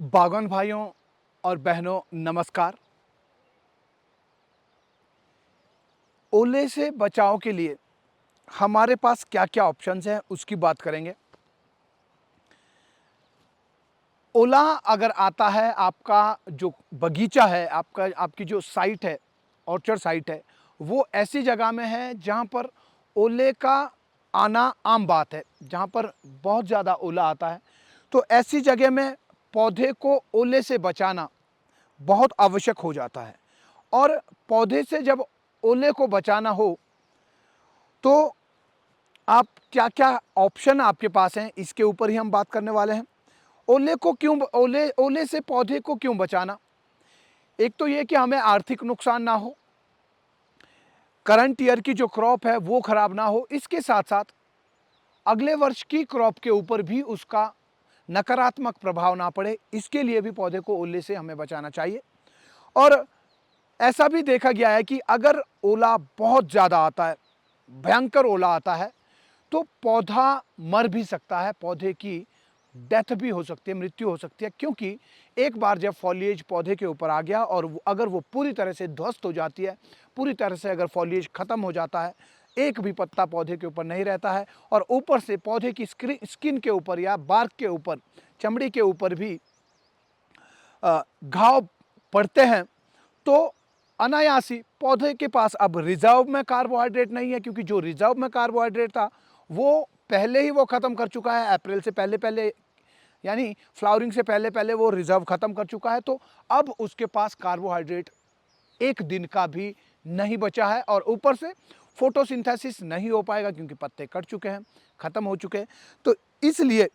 बागवान भाइयों और बहनों नमस्कार। ओले से बचाव के लिए हमारे पास क्या-क्या ऑप्शंस हैं उसकी बात करेंगे। ओला अगर आता है, आपका जो बगीचा है, आपकी जो साइट है, ऑर्चर्ड साइट है, वो ऐसी जगह में है जहाँ पर ओले का आना आम बात है, जहाँ पर बहुत ज़्यादा ओला आता है। तो ऐसी जगह में पौधे को ओले से बचाना बहुत आवश्यक हो जाता है। और पौधे से जब ओले को बचाना हो, तो आप क्या-क्या ऑप्शन आपके पास हैं, इसके ऊपर ही हम बात करने वाले हैं। ओले को क्यों ओले ओले से पौधे को क्यों बचाना? एक तो ये कि हमें आर्थिक नुकसान ना हो, करंट ईयर की जो क्रॉप है वो खराब ना हो, इसके साथ-साथ अगले वर्ष की क्रॉप के ऊपर भी उसका नकारात्मक प्रभाव ना पड़े, इसके लिए भी पौधे को ओले से हमें बचाना चाहिए। और ऐसा भी देखा गया है कि अगर ओला बहुत ज़्यादा आता है, भयंकर ओला आता है, तो पौधा मर भी सकता है, पौधे की डेथ भी हो सकती है, मृत्यु हो सकती है, क्योंकि एक बार जब फॉलिएज पौधे के ऊपर आ गया और अगर वो पूरी तरह से ध्वस्त हो जाती है, पूरी तरह से अगर फॉलिएज खत्म हो जाता है, एक भी पत्ता पौधे के ऊपर नहीं रहता है और ऊपर से पौधे की स्किन के ऊपर या बार्क के ऊपर, चमड़ी के ऊपर भी घाव पड़ते हैं, तो अनायासी पौधे के पास अब रिजर्व में कार्बोहाइड्रेट नहीं है, क्योंकि जो रिजर्व में कार्बोहाइड्रेट था वो पहले ही वो खत्म कर चुका है। अप्रैल से पहले पहले, यानी फ्लावरिंग से पहले पहले वो रिजर्व खत्म कर चुका है। तो अब उसके पास कार्बोहाइड्रेट एक दिन का भी नहीं बचा है और ऊपर से फोटोसिंथेसिस नहीं हो पाएगा, क्योंकि पत्ते कट चुके हैं, खत्म हो चुके हैं। तो इसलिए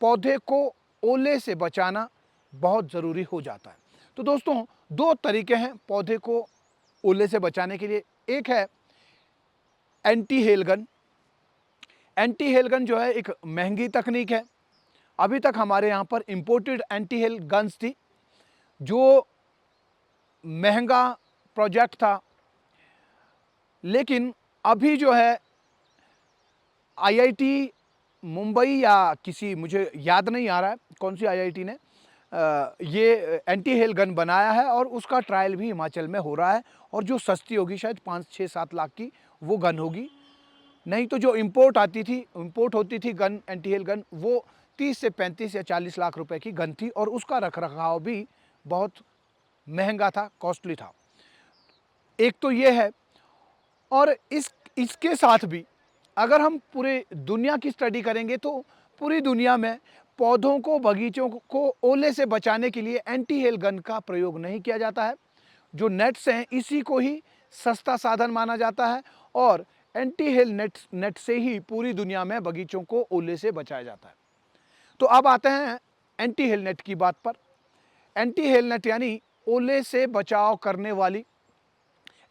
पौधे को ओले से बचाना बहुत ज़रूरी हो जाता है। तो दोस्तों, दो तरीके हैं पौधे को ओले से बचाने के लिए। एक है anti hail gun. Anti hail gun जो है एक महंगी तकनीक है। अभी तक हमारे यहाँ पर इम्पोर्टेड एंटी हेल गन्स थी, जो महंगा प्रोजेक्ट था। लेकिन अभी जो है आईआईटी मुंबई या किसी, मुझे याद नहीं आ रहा है कौन सी आईआईटी ने ये एंटी हेल गन बनाया है और उसका ट्रायल भी हिमाचल में हो रहा है। और जो सस्ती होगी, शायद 5-6-7 लाख की वो गन होगी। नहीं तो जो इम्पोर्ट होती थी गन, एंटी हेल गन, वो 30 से 35 या 40 लाख रुपए की गन थी और उसका रखरखाव भी बहुत महंगा था, कॉस्टली था। एक तो ये है। और इसके साथ भी अगर हम पूरे दुनिया की स्टडी करेंगे, तो पूरी दुनिया में पौधों को, बगीचों को ओले से बचाने के लिए एंटी हेल गन का प्रयोग नहीं किया जाता है। जो नेट्स हैं, इसी को ही सस्ता साधन माना जाता है और एंटी हेल नेट से ही पूरी दुनिया में बगीचों को ओले से बचाया जाता है। तो अब आते हैं एंटी हेल नेट की बात पर। एंटी हेल नेट यानी ओले से बचाव करने वाली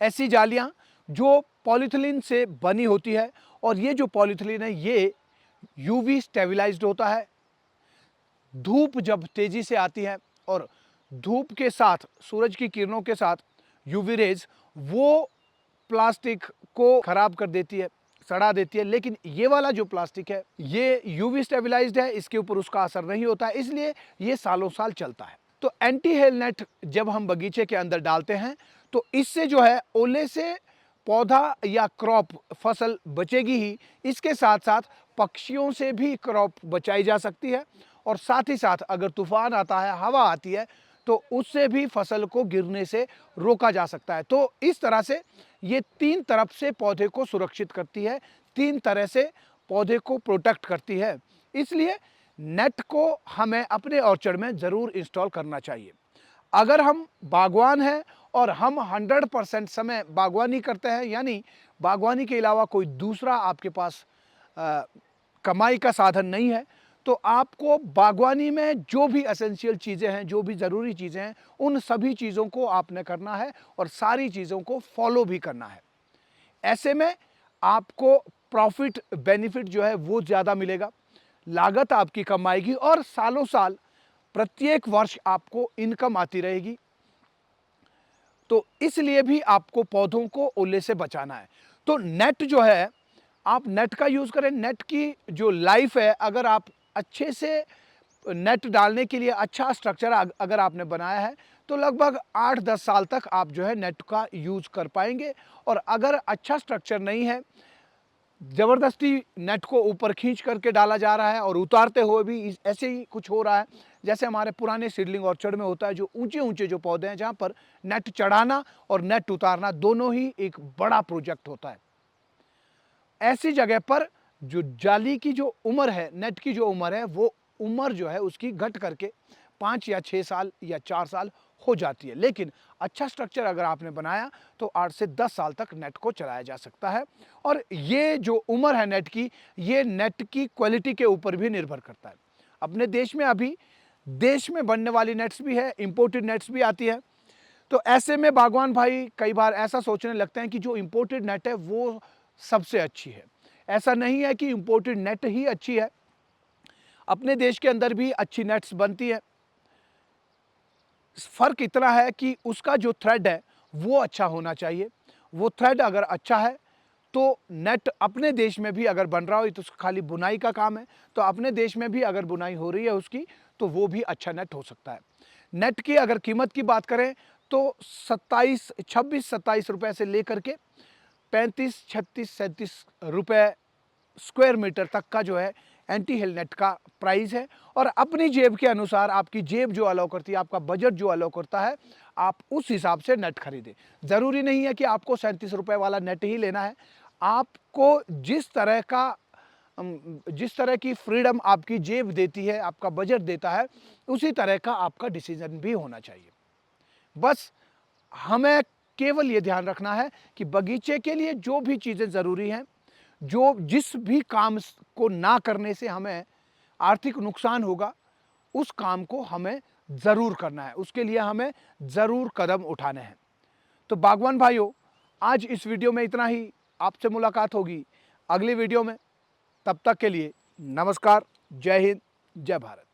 ऐसी जालियां जो पॉलीथिलीन से बनी होती है। और ये जो पॉलीथिलीन है, ये यूवी स्टेबलाइज्ड होता है। धूप जब तेजी से आती है और धूप के साथ, सूरज की किरणों के साथ यूवी रेज, वो प्लास्टिक को खराब कर देती है, सड़ा देती है। लेकिन ये वाला जो प्लास्टिक है, ये यूवी स्टेबलाइज्ड है, इसके ऊपर उसका असर नहीं होता है, इसलिए ये सालों साल चलता है। तो एंटी हेल नेट जब हम बगीचे के अंदर डालते हैं, तो इससे जो है ओले से पौधा या क्रॉप, फसल बचेगी ही, इसके साथ साथ पक्षियों से भी क्रॉप बचाई जा सकती है। और साथ ही साथ अगर तूफान आता है, हवा आती है, तो उससे भी फसल को गिरने से रोका जा सकता है। तो इस तरह से ये 3 तरफ से पौधे को सुरक्षित करती है, 3 तरह से पौधे को प्रोटेक्ट करती है। इसलिए नेट को हमें अपने ऑर्चर्ड में ज़रूर इंस्टॉल करना चाहिए। अगर हम बागवान हैं और हम 100% समय बागवानी करते हैं, यानी बागवानी के अलावा कोई दूसरा आपके पास अ, कमाई का साधन नहीं है, तो आपको बागवानी में जो भी एसेंशियल चीज़ें हैं, जो भी ज़रूरी चीज़ें हैं, उन सभी चीज़ों को आपने करना है और सारी चीज़ों को फॉलो भी करना है। ऐसे में आपको प्रॉफिट, बेनिफिट जो है वो ज़्यादा मिलेगा, लागत आपकी कम आएगी और सालों साल प्रत्येक वर्ष आपको इनकम आती रहेगी। तो इसलिए भी आपको पौधों को ओले से बचाना है। तो नेट जो है, आप नेट का यूज़ करें। नेट की जो लाइफ है, अगर आप अच्छे से नेट डालने के लिए अच्छा स्ट्रक्चर अगर आपने बनाया है तो लगभग 8-10 साल तक आप जो है नेट का यूज़ कर पाएंगे। और अगर अच्छा स्ट्रक्चर नहीं है, ज़बरदस्ती नेट को ऊपर खींच करके डाला जा रहा है और उतारते हुए भी ऐसे ही कुछ हो रहा है, जैसे हमारे पुराने सीडलिंग ऑर्चर्ड में होता है, जो ऊंचे ऊंचे जो पौधे हैं जहाँ पर नेट चढ़ाना और नेट उतारना दोनों ही एक बड़ा प्रोजेक्ट होता है। ऐसी जगह पर जो जाली की जो उम्र है, नेट की जो उम्र है, वो उम्र जो है उसकी घट करके 5 या 6 साल या 4 साल हो जाती है। लेकिन अच्छा स्ट्रक्चर अगर आपने बनाया तो 8 से 10 साल तक नेट को चलाया जा सकता है। और ये जो उम्र है नेट की, ये नेट की क्वालिटी के ऊपर भी निर्भर करता है। अपने देश में अभी देश में बनने वाली नेट्स भी है, इंपोर्टेड नेट्स भी आती है। तो ऐसे में बागवान भाई कई बार ऐसा सोचने लगते हैं कि जो इंपोर्टेड नेट है वो सबसे अच्छी है। ऐसा नहीं है कि इंपोर्टेड नेट ही अच्छी है, अपने देश के अंदर भी अच्छी नेट्स बनती है। फ़र्क इतना है कि उसका जो थ्रेड है वो अच्छा होना चाहिए। वो थ्रेड अगर अच्छा है तो नेट अपने देश में भी अगर बन रहा हो, तो खाली बुनाई का काम है, तो अपने देश में भी अगर बुनाई हो रही है उसकी, तो वो भी अच्छा नेट हो सकता है। नेट की अगर कीमत की बात करें तो 26-27 रुपए से लेकर के 35, 36, 37 रुपए स्क्वायर मीटर तक का जो है एंटी हेल नेट का प्राइस है। और अपनी जेब के अनुसार, आपकी जेब जो अलाउ करती है, आपका बजट जो अलाउ करता है, आप उस हिसाब से नेट खरीदें। ज़रूरी नहीं है कि आपको 37 रुपए वाला नेट ही लेना है। आपको जिस तरह की फ्रीडम आपकी जेब देती है, आपका बजट देता है, उसी तरह का आपका डिसीजन भी होना चाहिए। बस हमें केवल ये ध्यान रखना है कि बगीचे के लिए जो भी चीज़ें ज़रूरी हैं, जो जिस भी काम को ना करने से हमें आर्थिक नुकसान होगा, उस काम को हमें ज़रूर करना है, उसके लिए हमें ज़रूर कदम उठाने हैं। तो बागवान भाइयों, आज इस वीडियो में इतना ही। आपसे मुलाकात होगी अगली वीडियो में। तब तक के लिए नमस्कार, जय हिंद, जय भारत।